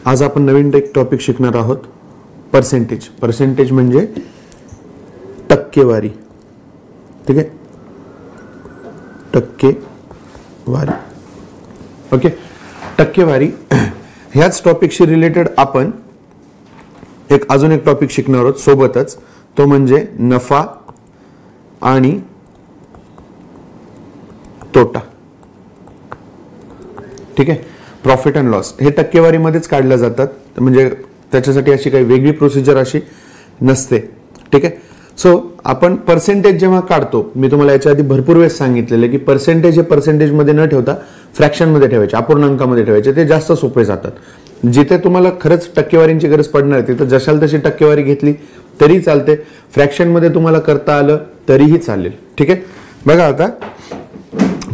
आज आपण नवीन एक टॉपिक शिकणार आहोत, पर्सेंटेज. पर्सेंटेज म्हणजे टक्केवारी. ठीक आहे, टक्केवारी. ओके, टक्केवारी ह्याच टॉपिकशी रिलेटेड आपण अजून एक टॉपिक शिकणार आहोत सोबतच, तो म्हणजे नफा आणि तोटा. ठीक आहे, प्रॉफिट अँड लॉस हे टक्केवारीमध्येच काढल्या जातात, म्हणजे त्याच्यासाठी अशी काही वेगळी प्रोसिजर अशी नसते. ठीक आहे, सो आपण पर्सेंटेज जेव्हा काढतो, मी तुम्हाला याच्या आधी भरपूर वेळेस सांगितलेलं की पर्सेंटेज हे पर्सेंटेजमध्ये न ठेवता फ्रॅक्शनमध्ये ठेवायचे, अपूर्णांकामध्ये ठेवायचे, ते जास्त सोपे जातात. जिथे तुम्हाला खरंच टक्केवारींची गरज पडणार आहे तिथं जशाल तशी टक्केवारी घेतली तरी चालते, फ्रॅक्शनमध्ये तुम्हाला करता आलं तरीही चालेल. ठीक आहे, बघा आता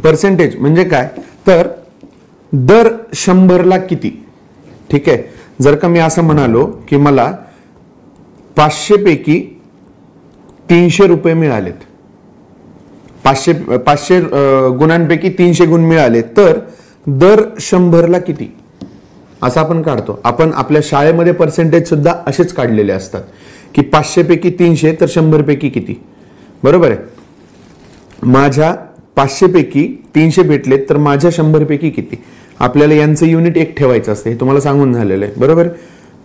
पर्सेंटेज म्हणजे काय, तर दर 100ला किती. ठीक आहे, जर का मी असं म्हणालो की मला 500 पैकी 300 रुपये मिळालेत, 500 गुणांपैकी 300 गुण मिळाले, तर दर 100ला किती असं आपण काढतो. आपण आपल्या शाळेमध्ये पर्सेंटेज सुद्धा असेच काढलेले असतात की 500 पैकी 300 तर 100 पैकी किती. बरोबर आहे, माझ्या 500 पैकी 300 भेटले तर माझ्या 100 पैकी किती. आपल्याला यांचं युनिट एक ठेवायचं असते, हे तुम्हाला सांगून झालेलं आहे. बरोबर,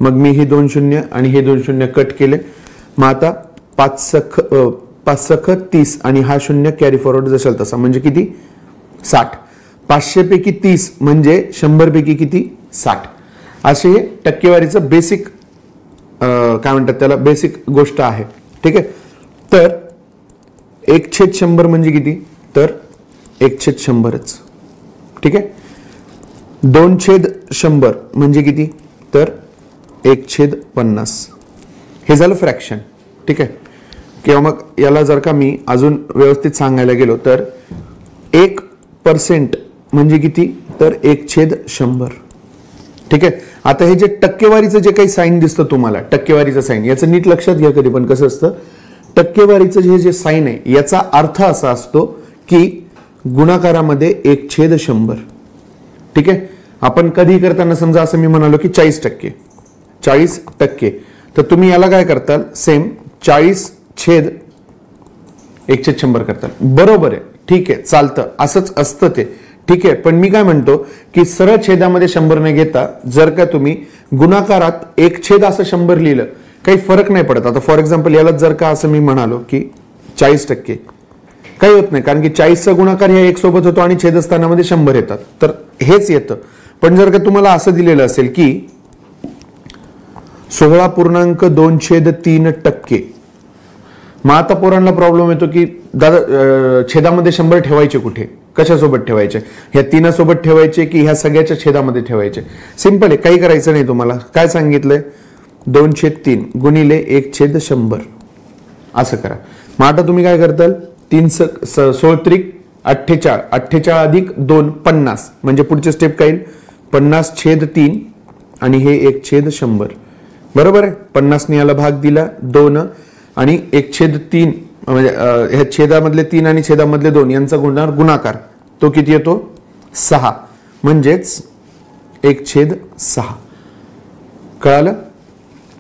मग मी ही 2 शून्य आणि हे 2 शून्य कट केले. मग आता 5 सख 30 आणि हा शून्य कॅरी फॉरवर्ड जशाल तसा, म्हणजे किती 60. 500 पैकी 30 म्हणजे 100 पैकी किती 60. असे हे टक्केवारीचं बेसिक काय म्हणतात त्याला, बेसिक गोष्ट आहे. ठीक आहे, तर 1/100 म्हणजे किती, तर 1/100च. ठीक आहे, 2/100 म्हणजे किती, तर 1/50. हे झालं फ्रॅक्शन. ठीक आहे, किंवा मग याला जर का मी अजून व्यवस्थित सांगायला गेलो तर 1% म्हणजे किती, तर 1/100. ठीक आहे, आता हे जे टक्केवारीचं जे काही साईन दिसतं तुम्हाला, टक्केवारीचं साईन, याचं नीट लक्षात घ्या कधी पण कसं असतं. टक्केवारीचं जे साईन आहे याचा अर्थ असा असतो की गुणाकारामध्ये 1/100. ठीक आहे, आपण कधी करताना समजा असं मी म्हणालो की 40%, तर तुम्ही याला काय करताल, सेम 40/1/100 करताल. बरोबर आहे, ठीक आहे, चालतं, असंच असतं ते. ठीक आहे, पण मी काय म्हणतो की सरळ छेदामध्ये 100 न घेता जर का तुम्ही गुणाकारात 1/100 असं 100 लिहिलं, काही फरक नाही पडत. आता फॉर एक्झाम्पल याला जर का असं मी म्हणालो की 40%, काही होत नाही, कारण की 40चा गुणाकार ह्या 1 सोबत होतो आणि छेदस्थानामध्ये 100 येतात, तर हेच येतं. पण जर का तुम्हाला असं दिलेलं असेल की 16.23%, मग आता पोरांना प्रॉब्लेम येतो की दादा छेदामध्ये 100 ठेवायचे कुठे, कशासोबत ठेवायचे, ह्या 3 सोबत ठेवायचे की ह्या सगळ्याच्या छेदामध्ये ठेवायचे. सिंपल आहे, काही करायचं नाही. तुम्हाला काय सांगितलंय, 2/3 गुणिले 1/100 असं करा. मग आता तुम्ही काय करताल, 3×16=48, 48 अधिक 2 50, म्हणजे पुढचे स्टेप काय येईल, 50/3 आणि हे 1/100. बरोबर आहे, 50 ने याला भाग दिला 2 आणि 1/3 म्हणजे ह्या छेदामधले 3 आणि छेदामधले 2 यांचा गुणाकार तो किती येतो 6, म्हणजेच 1/6. कळालं.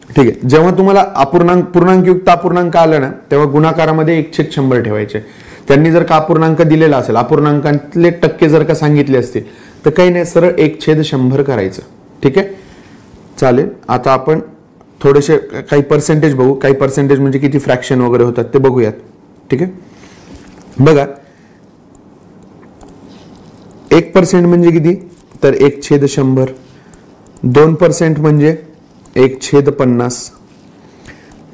ठीक आहे, जेव्हा तुम्हाला पूर्णांकयुक्त अपूर्णांक आला ना, तेव्हा गुणाकारामध्ये 1/100 ठेवायचे. त्यांनी जर का अपूर्णांक दिलेला असेल, अपूर्णांकातले टक्के जर का सांगितले असतील, तर काही नाही, सरळ 1/100 करायचं. ठीक आहे, चालेल. आता आपण थोडेसे काही पर्सेंटेज बघू, काही पर्सेंटेज म्हणजे किती फ्रॅक्शन वगैरे होतात ते बघूयात. ठीक आहे, बघा 1% म्हणजे किती, तर 1/100. 2% म्हणजे 1/50.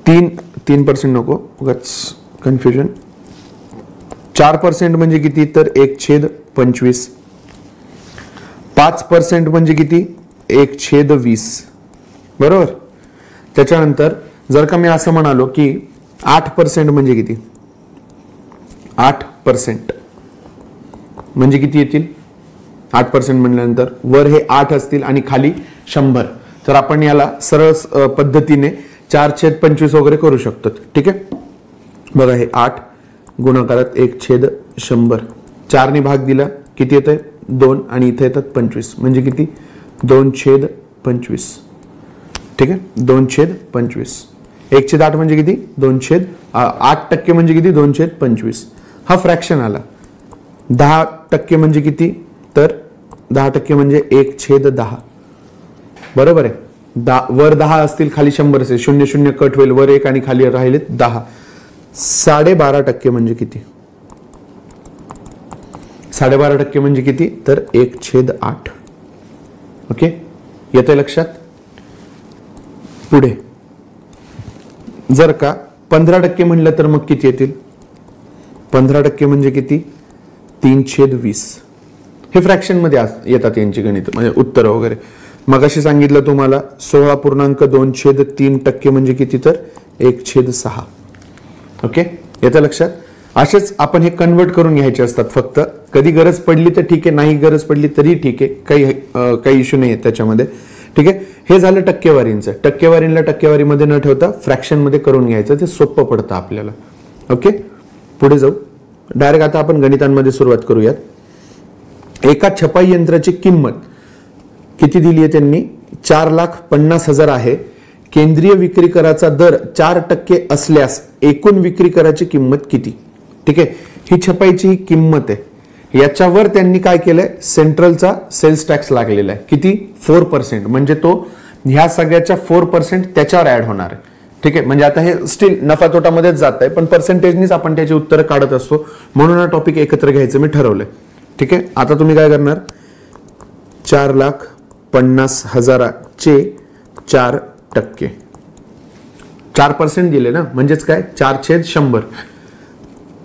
3% नको उगाच कन्फ्युजन. 4% म्हणजे किती, तर 1/25. 5% म्हणजे किती, 1/20. बरोबर. त्याच्यानंतर जर का मी असं म्हणालो की 8% म्हणजे किती, 8% म्हणजे किती येतील, 8% म्हणल्यानंतर वर हे 8 असतील आणि खाली 100, तर आपण याला सरळ पद्धतीने 4/25 वगैरे करू शकतो. ठीक आहे, बघा हे 8 गुणाकारात 1/100, 4 ने भाग दिला किती येत आहे 2 आणि इथे येतात 25, म्हणजे किती 2/25. 25. ठीक आहे, 2/25. 1/8 म्हणजे किती? 2/8% म्हणजे किती? 2/25. हा फ्रॅक्शन आला. 10% म्हणजे किती? तर 10% म्हणजे 1/10. बरोबर आहे. वर 10 असतील, खाली 100 असेल, 0 0 कट होईल, वर 1 आणि खाली राहिले 10. 12.5% म्हणजे किती? 12.5% म्हणजे किती? तर 1/8. ओके, येतंय लक्षात? पुढे जर का 15% म्हणलं तर मग किती येतील? 15% म्हणजे किती? 3/20. हे फ्रॅक्शन मध्ये येतात यांची गणित, म्हणजे उत्तर वगैरे. मग अशी सांगितलं तुम्हाला 16.2/3% म्हणजे किती? तर 1/6. ओके, येतं लक्षात? असेच आपण हे कन्वर्ट करून घ्यायचे असतात. फक्त कधी गरज पडली तर ठीक आहे, नाही गरज पडली तरी ठीक आहे, काही इश्यू नाही त्याच्यामध्ये. ठीक आहे, हे झालं टक्केवारींचं. टक्केवारीला टक्केवारीमध्ये न ठेवता फ्रॅक्शन मध्ये करून घ्यायचं, ते सोपं पडतं आपल्याला. ओके, पुढे जाऊ. डायरेक्ट आता आपण गणितांमध्ये सुरुवात करूयात. एका छपाई यंत्राची किंमत किती दिली आहे त्यांनी? 4,50,000 आहे. केंद्रीय विक्री कराचा दर 4% असल्यास एकूण विक्री कराची किंमत किती? ठीक आहे, ही छपाईची ही किंमत आहे. याच्यावर त्यांनी काय केलंय? सेंट्रलचा सेल्स टॅक्स लागलेला आहे. किती? 4%. म्हणजे तो ह्या सगळ्याच्या 4% त्याच्यावर ऍड होणार आहे. ठीक आहे, म्हणजे आता हे स्टील नफा तोटामध्येच जात आहे, पण पर्सेंटेजनीच आपण त्याची उत्तरं काढत असतो, म्हणून हा टॉपिक एकत्र घ्यायचं मी ठरवलंय. ठीक आहे, आता तुम्ही काय करणार? 4,50,000चे 4%. 4% दिले ना, म्हणजेच काय? 4/100.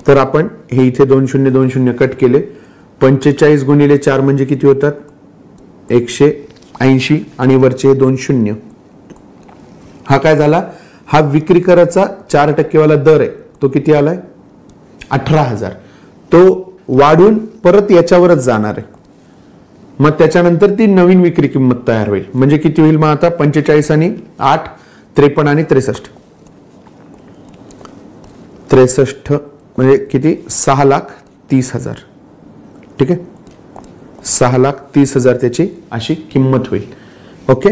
तर आपण हे इथे 2 0 2 0 कट केले. 45 गुणिले 4 म्हणजे किती होतात? 180 आणि वरचे 2 0. हा काय झाला? हा विक्री कराचा 4% वाला दर आहे, तो किती आलाय? 18,000. तो वाढून परत याच्यावरच जाणार आहे. मग त्याच्यानंतर ती नवीन विक्री किंमत तयार होईल. म्हणजे किती होईल मग आता? 45 आणि 8 53 आणि 63. 63 म्हणजे किती? 6,30,000. ठीक आहे, 6,30,000 त्याची अशी किंमत होईल. ओके,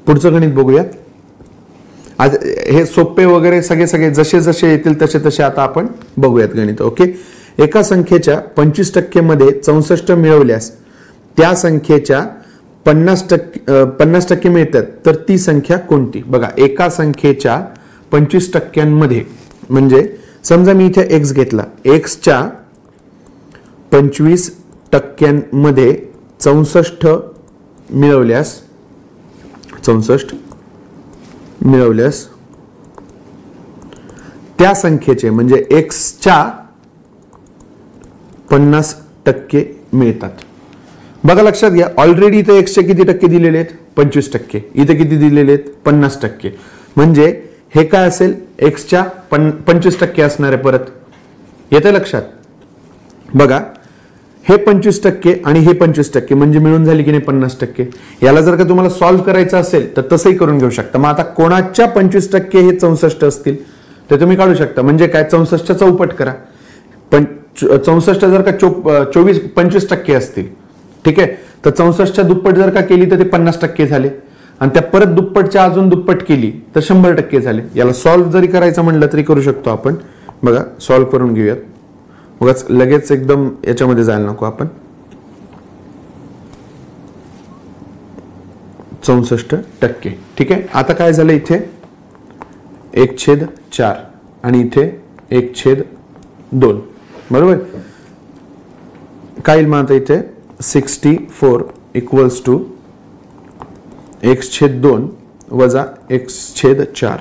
पुढचं गणित बघूया. आज हे सोपे वगैरे सगळे जसे जसे येतील तसे तसे आता आपण बघूयात गणित. ओके, एका संख्येच्या 25% मध्ये 64 मिळवल्यास त्या संख्येच्या 50% मिळतात, तर ती संख्या कोणती? बघा, एका संख्येच्या 25% म्हणजे समजा मी इथे x घेतला. एक्सच्या 25% 64 मिळवल्यास त्या संख्येचे म्हणजे एक्सच्या 50% मिळतात. बघा, लक्षात घ्या, ऑलरेडी इथे एक्सचे किती टक्के दिलेले आहेत? 25%. इथे किती दिलेले आहेत? 50%. म्हणजे हे काय असेल? एक्सच्या 25% असणार आहे. परत येते लक्षात? बघा, हे 25% आणि हे 25% म्हणजे मिळून झाली की नाही 50%. याला जर का तुम्हाला सॉल्व्ह करायचं असेल तर तसंही करून घेऊ शकता. मग आता कोणाच्या 25% हे 64 असतील ते तुम्ही काढू शकता. म्हणजे काय? 64च्या चौपट करा. पण 64 जर का 25% असतील, ठीक आहे, तर 64च्या दुप्पट जर का केली तर ते 50% झाले, आणि त्या परत दुप्पटच्या अजून दुप्पट केली तर 100% झाले. याला सॉल्व्ह जरी करायचं म्हणलं तरी करू शकतो आपण. बघा, सॉल्व्ह करून घेऊयात. उगाच लगेच एकदम याच्यामध्ये जायला नको आपण. 64%. ठीक आहे, आता काय झालं? इथे 1/4 आणि इथे 1/2. बरोबर? काय येईल मग आता इथे? 64 इक्वल्स टू x/2 वजा x/4.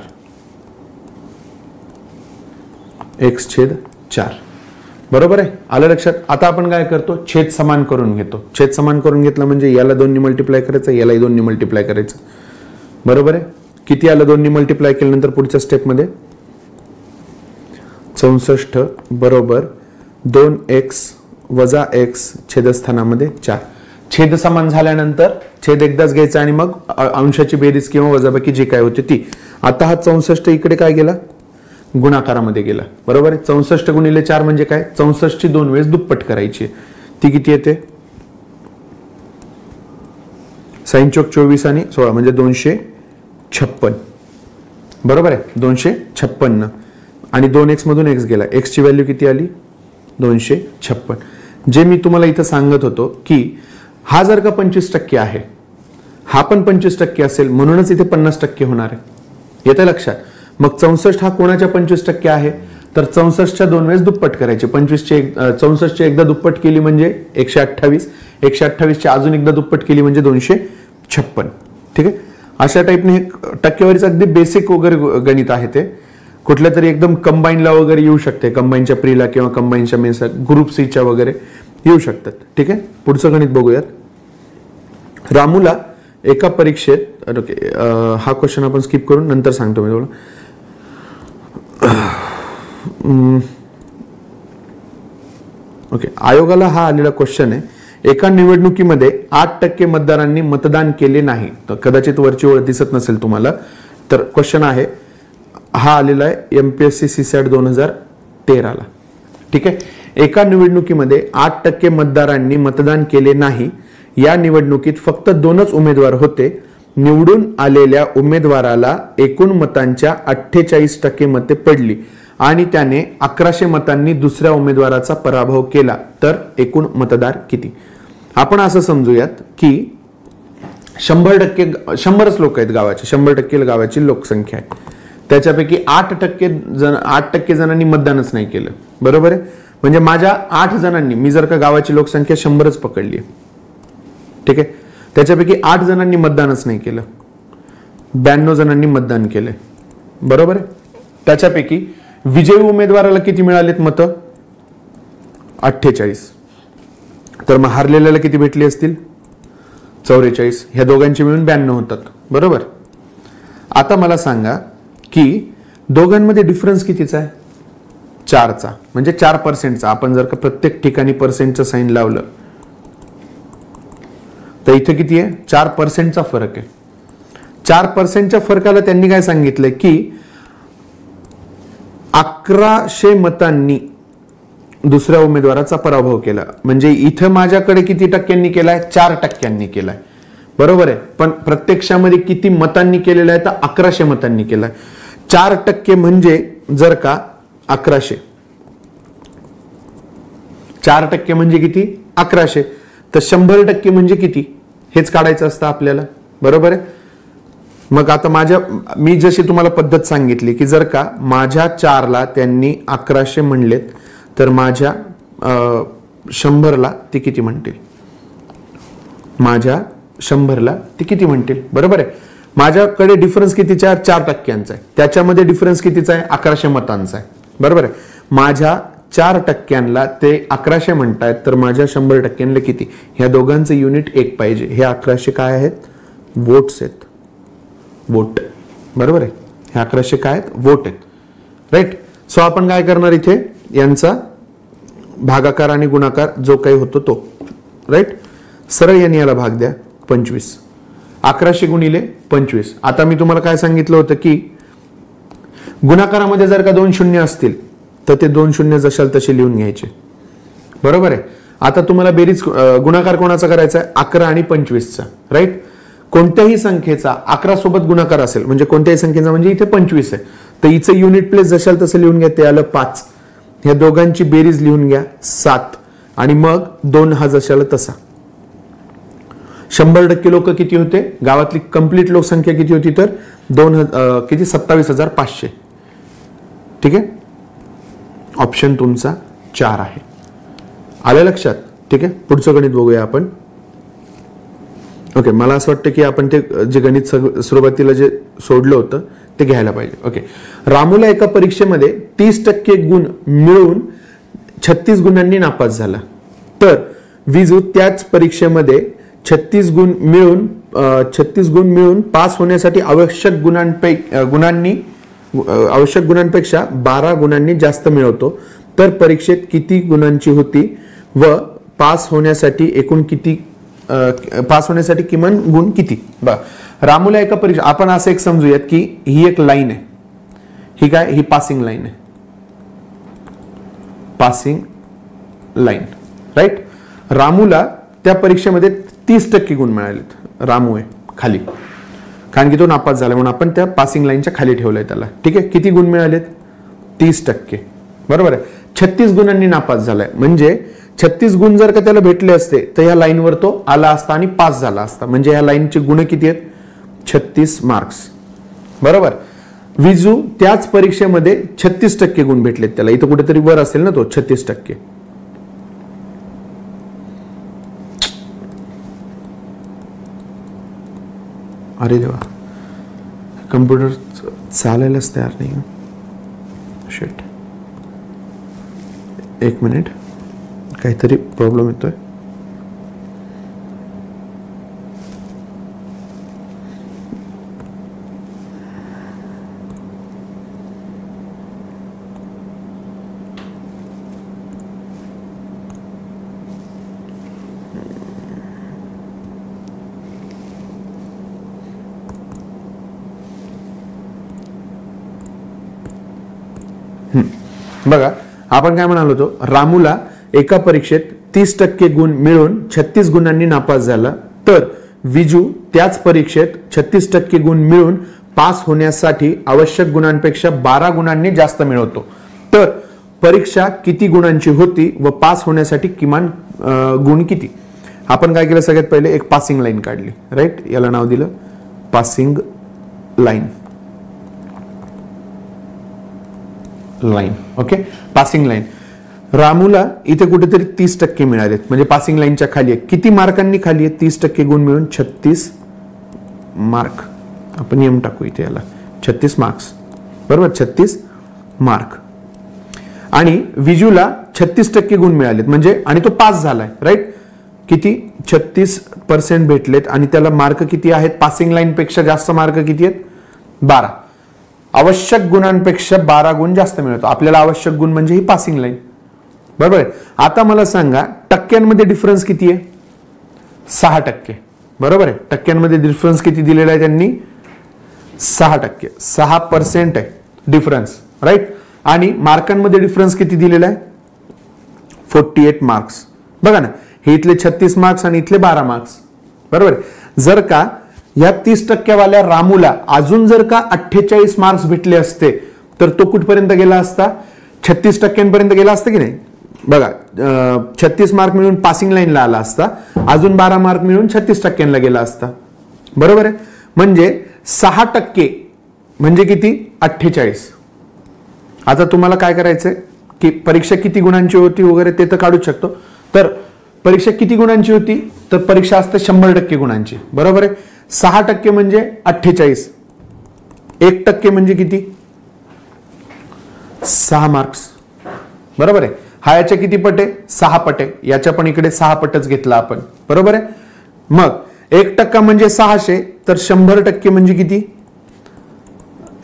x/4. बरोबर आहे? आलं लक्षात? आता आपण काय करतो? छेद समान करून घेतो. छेद समान करून घेतला म्हणजे याला 2 ने मल्टिप्लाय करायचं, यालाही 2 ने मल्टिप्लाय करायचं. बरोबर आहे? किती आलं 2 ने मल्टिप्लाय केल्यानंतर पुढच्या स्टेपमध्ये? 64 बरोबर 2x वजा x छेदस्थानामध्ये 4. छेद समान झाल्यानंतर छेद एकदाच घ्यायचा आणि मग अंशाची बेरीज किंवा वजाबाकी जी काय होती ती. आता हा 64 इकडे काय गेला? गुणाकारामध्ये गेला. बरोबर आहे? 64 गुणिले 4 म्हणजे काय? 64 ची 2 वेळेस दुप्पट करायची. ती किती येते? साइन चौक 24 आणि 16 म्हणजे 256. बरोबर आहे, 256 आणि 2x मधून x गेला, x ची व्हॅल्यू किती आली 256. जे मी तुम्हाला इथं सांगत होतो की हा जर का 25% आहे, हा पण 25% असेल, म्हणूनच इथे 50% होणार आहे. येतं लक्षात. मग 64 हा कोणाच्या 25% आहे, तर 64च्या 2 वेळेस दुप्पट करायचे. 64ची एकदा दुप्पट केली म्हणजे 128, 128ची अजून एकदा दुप्पट केली म्हणजे 256. ठीक आहे. अशा टाईपने हे टक्केवारीचं अगदी बेसिक वगैरे गणित आहे. ते कुठल्या तरी एकदम कंबाईनला वगैरे येऊ शकते, कंबाईनच्या प्रीला किंवा कंबाईनच्या मेन्सला, ग्रुप सीच्या वगैरे येऊ शकतात. ठीक आहे. पुढचं गणित बघूयात. रामूला एका परीक्षेत, ओके हा क्वेश्चन आपण स्किप करून नंतर सांगतो मी तुम्हाला. ओके, आयोगाला हा आलेला क्वेश्चन आहे. एका निवडणुकीमध्ये 8% मतदारांनी मतदान केले नाही. तर कदाचित वरची ओळ दिसत नसेल तुम्हाला, तर क्वेश्चन आहे हा आलेला आहे MPSC CSAT 2013 ला. ठीक आहे. एका निवडणुकीमध्ये 8% मतदारांनी मतदान केले नाही. या निवडणुकीत फक्त 2च उमेदवार होते. निवडून आलेल्या उमेदवाराला एकूण मतांच्या 48% मते पडली आणि त्याने 1100 मतांनी दुसऱ्या उमेदवाराचा पराभव केला. तर एकूण मतदार किती? आपण असं समजूयात की 100% लोक आहेत गावाचे, 100% गावाची लोकसंख्या आहे. त्याच्यापैकी 8% जणांनी मतदानच नाही केलं. बरोबर आहे. म्हणजे माझ्या 8 जणांनी, मी जर का गावाची लोकसंख्या 100च पकडली, ठीक आहे, त्याच्यापैकी 8 जणांनी मतदानच नाही केलं, 92 जणांनी मतदान केलंय. बरोबर आहे. त्याच्यापैकी विजयी उमेदवाराला किती मिळालेत मतं? 48. तर मग हारलेल्याला किती भेटली असतील? 44. ह्या दोघांची मिळून 92 होतात. बरोबर. आता मला सांगा की दोघांमध्ये डिफरन्स कितीचा आहे? 4चा, म्हणजे 4%चा. आपण जर का प्रत्येक ठिकाणी पर्सेंटचं साइन लावलं तर इथे किती आहे? 4%चा फरक आहे. 4%च्या फरकाला त्यांनी काय सांगितलंय की 1100 मतांनी दुसऱ्या उमेदवाराचा पराभव केला. म्हणजे इथं माझ्याकडे किती टक्क्यांनी केलाय? 4% केलाय. बरोबर आहे. पण प्रत्यक्षामध्ये किती मतांनी केलेला आहे? तर 1100 मतांनी केलाय. 4% म्हणजे जर का 1100, 4% म्हणजे किती? 1100. तर 100% म्हणजे किती? हेच काढायचं असतं आपल्याला. बरोबर आहे. मग आता मी जशी तुम्हाला पद्धत सांगितली की जर का माझ्या 4ला त्यांनी 1100 म्हणलेत, तर माझ्या 100ला ते किती म्हणतील? माझ्या 100ला ते किती म्हणतील? बरोबर आहे. माझ्याकडे डिफरन्स कितीचा आहे? 4%चा आहे. त्याच्यामध्ये डिफरन्स कितीचा आहे? 1100 मतांचा आहे. बरोबर आहे. माझ्या 4%ला ते 1100 म्हणतायत, तर माझ्या 100%ला किती? ह्या दोघांचं युनिट 1 पाहिजे. हे 1100 काय आहेत? वोट्स आहेत. वोट. बरोबर आहे. हे 1100 काय आहेत? वोट आहेत. राईट. सो आपण काय करणार इथे? यांचा भागाकार आणि गुणाकार जो काही होतो तो. राईट. सरळ यांनी याला भाग द्या. 25. 1100 गुणिले 25. आता मी तुम्हाला काय सांगितलं होतं की गुणाकारामध्ये जर का 2 शून्य असतील तर ते 2 शून्य जशाल तसे लिहून घ्यायचे. बरोबर आहे. आता तुम्हाला बेरीज गुणाकार कोणाचा करायचा आहे? 11 आणि 25चा. राईट. कोणत्याही संख्येचा 11 सोबत गुणाकार असेल, म्हणजे कोणत्याही संख्येचा, म्हणजे इथे 25 आहे, तर हिचं युनिट प्लेस जशाल तसं लिहून घ्या. ते आलं 5. ह्या दोघांची बेरीज लिहून घ्या 7 आणि मग 2 हा जशाला तसा. 100% लोक किती होते? गावातली कंप्लीट लोकसंख्या किती होती? तर 27,500. ठीक आहे. ऑप्शन तुमचा 4 आहे. आलं लक्षात? ठीक आहे. पुढचं गणित बघूया आपण. ओके, मला असं वाटतं की आपण ते जे गणित सुरुवातीला जे सोडलं होतं ते घ्यायला पाहिजे. ओके. रामूला एका परीक्षेमध्ये 30% गुण मिळवून 36 गुणांनी नापास झाला. तर विजू त्याच परीक्षेमध्ये 36 गुण मिळून पास होण्यासाठी आवश्यक गुणांपेक्षा 12 गुणांनी जास्त मिळवतो. तर परीक्षेत किती गुणांची होती व पास होण्यासाठी किमान गुण किती? रामूला एका परीक्षा, आपण असं एक समजूयात की ही एक लाईन आहे. ही काय? ही पासिंग लाईन आहे. Passing line. राईट. रामूला त्या परीक्षेमध्ये 30% गुण मिळालेत. रामू आहे खाली, कारण की तो नापास झाला म्हणून आपण त्या पासिंग लाईनच्या खाली ठेवलंय त्याला. ठीक आहे, किती गुण मिळालेत? 30%. बरोबर आहे. 36 गुणांनी नापास झालाय, म्हणजे 36 गुण जर का त्याला भेटले असते तर या लाईनवर तो आला असता आणि पास झाला असता. म्हणजे या लाईनचे गुण किती आहेत? 36 मार्क्स. बरोबर. विजू त्याच परीक्षेमध्ये 36% गुण भेटलेत त्याला. इथं कुठेतरी वर असेल ना तो 36%. अरे देवा, कम्प्युटर चालायलाच तयार नाही. शिट, एक मिनिट, काहीतरी प्रॉब्लेम येतोय. बघा, आपण काय म्हणालो होतो, रामूला एका परीक्षेत 30% गुण मिळून 36 गुणांनी नापास झाला, तर विजू त्याच परीक्षेत 36% गुण मिळून पास होण्यासाठी आवश्यक गुणांपेक्षा 12 गुणांनी जास्त मिळवतो. तर परीक्षा किती गुणांची होती व पास होण्यासाठी किमान गुण किती? आपण काय केलं, सगळ्यात पहिले एक पासिंग लाईन काढली. राईट, याला नाव दिलं passing line. Okay, passing line. रामूला इथे कुठेतरी 30% मिळालेत, म्हणजे पासिंग लाईनच्या खाली आहे. किती मार्कांनी खाली आहे? 30% गुण मिळून 36 मार्क. आपण नियम टाकू इथे, याला 36 मार्क्स. बरोबर, 36 मार्क. आणि विजूला 36% गुण मिळालेत, म्हणजे आणि तो पास झालाय. राईट, किती? 36% भेटलेत आणि त्याला मार्क किती आहेत? पासिंग लाईन पेक्षा जास्त मार्क किती आहेत? 12. आवश्यक गुणांपेक्षा 12 गुण जास्त मिळतो. आपल्याला आवश्यक गुण म्हणजे ही पासिंग लाईन. बरोबर आहे. आता मला सांगा, टक्क्यांमध्ये डिफरन्स किती आहे? 6%. बरोबर आहे. टक्क्यांमध्ये डिफरन्स किती दिलेला आहे त्यांनी? 6%. 6% आहे डिफरन्स. राईट. आणि मार्कांमध्ये डिफरन्स किती दिलेला आहे? 48 मार्क्स. बघा ना, हे इथले 36 मार्क्स आणि इथले 12 मार्क्स. बरोबर. जर का या 30% वाल्या रामूला अजून जर का 48 मार्क्स भेटले असते तर तो कुठपर्यंत गेला असता? 36% गेला असता की नाही? बघा, 36 मार्क मिळून पासिंग लाईनला आला असता, अजून 12 मार्क मिळून 36% गेला असता. बरोबर आहे. म्हणजे 6% म्हणजे किती? 48. आता तुम्हाला काय करायचंय की परीक्षा किती गुणांची होती वगैरे ते तर काढूच शकतो. तर परीक्षा किती गुणांची होती? तर परीक्षा असते 100% गुणांची. बरोबर आहे. 6% म्हणजे 48. 1% म्हणजे किती? 6 मार्क्स. बरोबर आहे. हा याच्या किती पट आहे? 6 पट आहे. याच्या पण इकडे 6 पटच घेतला आपण. बरोबर आहे. मग 1% म्हणजे 600, तर 100% म्हणजे किती?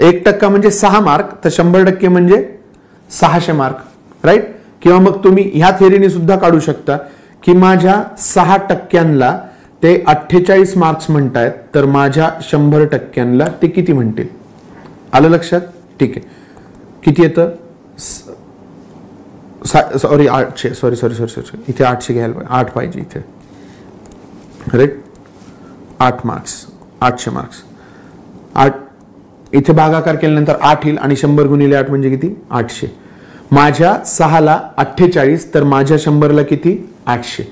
1% म्हणजे 6 मार्क, तर 100% म्हणजे 600 मार्क. राईट. किंवा मग तुम्ही ह्या थेरीने सुद्धा काढू शकता की माझ्या 6%ला ते 48 मार्क्स म्हणतायत, तर माझ्या 100%ला ते किती म्हणतील? आलं लक्षात? ठीक आहे. किती येतं? सॉरी 800. सॉरी इथे 800 घ्यायला 8 पाहिजे इथे. राईट. 8 marks, 800 marks. 8 इथे भागाकार केल्यानंतर 8 येईल आणि 100 गुणिले 8 म्हणजे किती? 800. माझ्या 6ला 48, तर माझ्या 100ला किती? 800.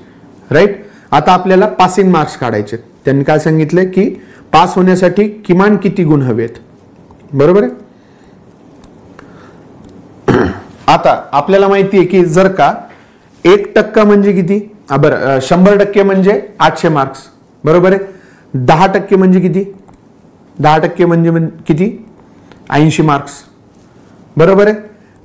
राईट. आता आपल्याला पासिंग मार्क्स काढायचे. त्यांनी काय सांगितले की पास होण्यासाठी किमान किती गुण हवेत. बरोबर आहे. आता आपल्याला माहिती आहे की जर का 1% म्हणजे किती? बरं, 100% म्हणजे 800 मार्क्स. बरोबर आहे. 10% म्हणजे किती? 10% म्हणजे किती? 80 मार्क्स. बरोबर आहे.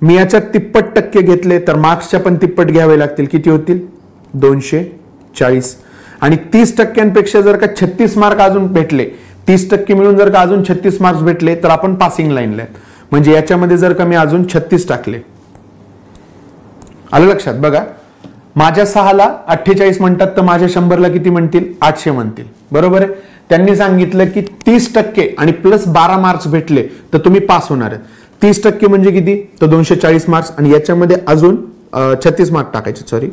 मी याच्यात 30% घेतले तर मार्क्सच्या पण 30 घ्यावे लागतील. किती होतील? 240. आणि 30%पेक्षा जर का 36 मार्क अजून भेटले, 30% मिळून जर का अजून 36 मार्क्स भेटले तर आपण पासिंग लाईनला आहेत. म्हणजे याच्यामध्ये जर का मी अजून 36 टाकले, आलं लक्षात? बघा, माझ्या 6ला 48 म्हणतात, तर माझ्या 100ला किती म्हणतील? 800 म्हणतील. बरोबर आहे. त्यांनी सांगितलं की 30% आणि प्लस 12 मार्क्स भेटले तर तुम्ही पास होणार आहेत. 30% म्हणजे किती? तर 240 मार्क्स आणि याच्यामध्ये अजून 36 मार्क टाकायचे. सॉरी,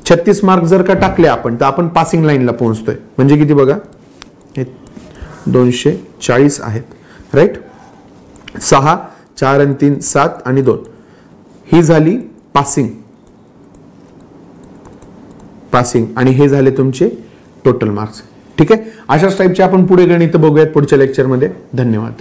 36 मार्क जर का टाकले आपण तर आपण पासिंग लाईनला पोहोचतोय. म्हणजे किती? बघा, हे 240 आहेत राईट. 6, 4 आणि 3 7 आणि 2 ही झाली पासिंग आणि हे झाले तुमचे टोटल मार्क्स. ठीक आहे, अशाच टाईपचे आपण पुढे गणित बघूयात पुढच्या लेक्चरमध्ये. धन्यवाद.